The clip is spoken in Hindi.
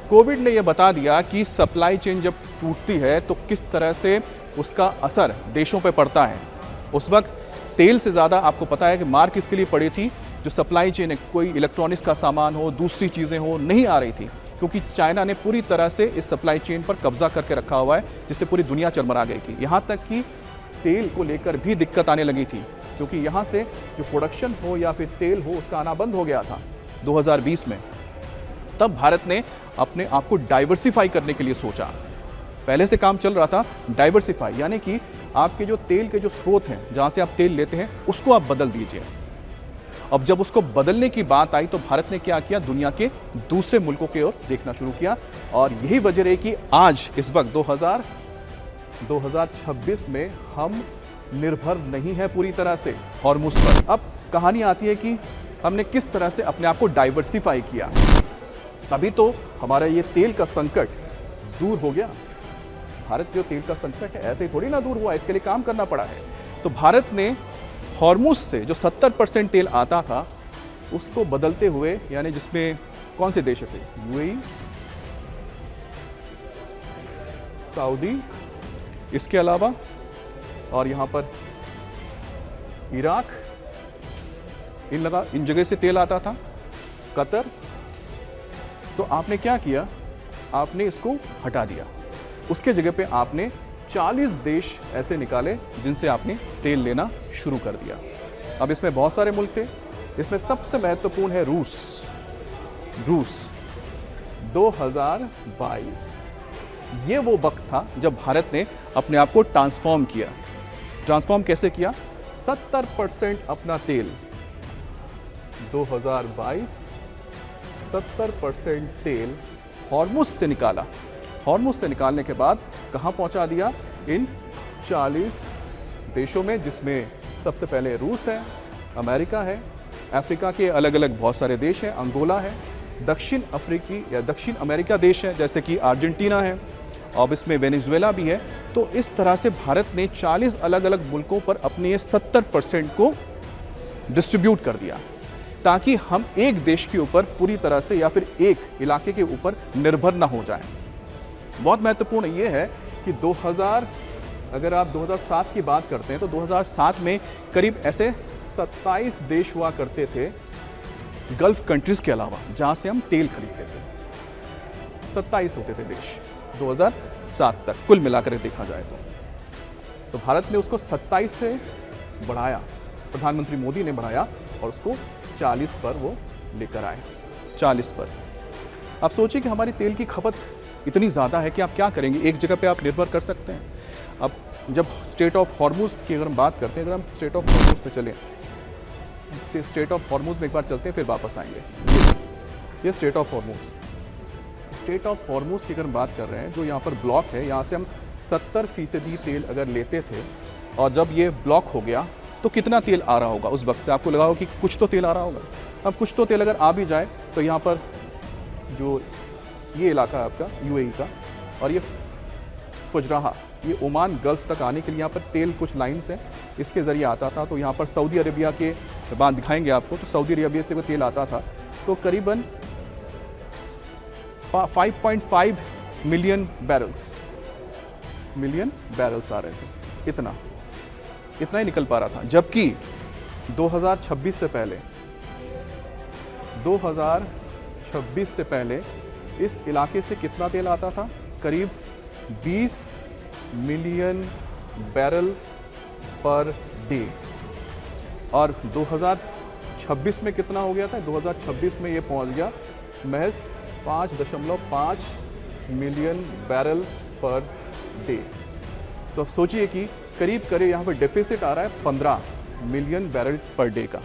कोविड ने यह बता दिया कि सप्लाई चेन जब टूटती है तो किस तरह से उसका असर देशों पर पड़ता है। उस वक्त तेल से ज़्यादा आपको पता है कि मार किसके लिए पड़ी थी, जो सप्लाई चेन है, कोई इलेक्ट्रॉनिक्स का सामान हो, दूसरी चीज़ें हो, नहीं आ रही थी, क्योंकि चाइना ने पूरी तरह से इस सप्लाई चेन पर कब्जा करके रखा हुआ है, जिससे पूरी दुनिया चरमरा गई थी। यहाँ तक कि तेल को लेकर भी दिक्कत आने लगी थी, क्योंकि यहाँ से जो प्रोडक्शन हो या फिर तेल हो उसका आना बंद हो गया था 2020 में। तब भारत ने अपने आप को डाइवर्सिफाई करने के लिए सोचा। पहले से काम चल रहा था डाइवर्सिफाई, यानी कि आपके जो तेल के जो स्रोत हैं, जहाँ से आप तेल लेते हैं, उसको आप बदल दीजिए। अब जब उसको बदलने की बात आई तो भारत ने क्या किया, दुनिया के दूसरे मुल्कों की ओर देखना शुरू किया। और यही वजह है कि आज इस वक्त 2026 में हम निर्भर नहीं है पूरी तरह से हॉर्मुज पर। अब कहानी आती है कि हमने किस तरह से अपने आप को डाइवर्सिफाई किया, तभी तो हमारा ये तेल का संकट दूर हो गया। भारत जो तेल का संकट है ऐसे ही थोड़ी ना दूर हुआ, इसके लिए काम करना पड़ा है। तो भारत ने हॉर्मुज से जो 70% तेल आता था उसको बदलते हुए, यानी जिसमें कौन से देश थे, यूएई, सऊदी, इसके अलावा और यहाँ पर इराक, इन जगह से तेल आता था, कतर। तो आपने क्या किया, आपने इसको हटा दिया। उसके जगह पे आपने 40 देश ऐसे निकाले जिनसे आपने तेल लेना शुरू कर दिया। अब इसमें बहुत सारे मुल्क थे, इसमें सबसे महत्वपूर्ण है रूस। 2022 ये वो वक्त था जब भारत ने अपने आप को ट्रांसफॉर्म किया। ट्रांसफॉर्म कैसे किया, 70% अपना तेल 2022 70% तेल हॉर्मुज से निकाला। हॉर्मुज से निकालने के बाद कहाँ पहुँचा दिया, इन 40 देशों में, जिसमें सबसे पहले रूस है, अमेरिका है, अफ्रीका के अलग अलग बहुत सारे देश हैं, अंगोला है, दक्षिण अफ्रीकी या दक्षिण अमेरिका देश है जैसे कि अर्जेंटीना है, और इसमें वेनेजुएला भी है। तो इस तरह से भारत ने 40 अलग अलग मुल्कों पर अपने ये 70% को डिस्ट्रीब्यूट कर दिया, ताकि हम एक देश के ऊपर पूरी तरह से या फिर एक इलाके के ऊपर निर्भर ना हो जाएं। बहुत महत्वपूर्ण ये है कि अगर आप 2007 की बात करते हैं तो 2007 में करीब ऐसे 27 देश हुआ करते थे गल्फ कंट्रीज के अलावा, जहां से हम तेल खरीदते थे। 27 होते थे देश 2007 तक, कुल मिलाकर देखा जाए तो भारत ने उसको 27 से बढ़ाया, प्रधानमंत्री मोदी ने बढ़ाया और उसको 40 पर वो लेकर आए, 40 पर। आप सोचिए कि हमारी तेल की खपत इतनी ज़्यादा है कि आप क्या करेंगे, एक जगह पे आप निर्भर कर सकते हैं। अब जब स्टेट ऑफ हॉर्मुज की अगर हम बात करते हैं, अगर हम स्टेट ऑफ हॉर्मुज पे चलें, स्टेट ऑफ हॉर्मुज में एक बार चलते हैं फिर वापस आएंगे। ये state of Hormuz, state of Hormuz की अगर हम बात कर रहे हैं, जो यहाँ पर ब्लॉक है, यहाँ से हम 70% तेल अगर लेते थे, और जब ये ब्लॉक हो गया तो कितना तेल आ रहा होगा उस वक्त से, आपको लगा हो कि कुछ तो तेल आ रहा होगा। अब कुछ तो तेल अगर आ भी जाए तो यहाँ पर जो ये इलाका है आपका यूएई का, और ये फुजराहा, ये ओमान गल्फ तक आने के लिए यहाँ पर तेल कुछ लाइन्स हैं, इसके ज़रिए आता था। तो यहाँ पर सऊदी अरेबिया के बाद दिखाएंगे आपको, तो सऊदी अरेबिया से वो तेल आता था, तो करीबन 5.5 मिलियन बैरल्स आ रहे थे, इतना ही निकल पा रहा था। जबकि 2026 से पहले इस इलाके से कितना तेल आता था, करीब 20 मिलियन बैरल पर डे। और 2026 में कितना हो गया था, 2026 में ये पहुंच गया महज 5.5 मिलियन बैरल पर डे। तो अब सोचिए कि करीब यहाँ पर डेफिसिट आ रहा है 15 मिलियन बैरल पर डे का।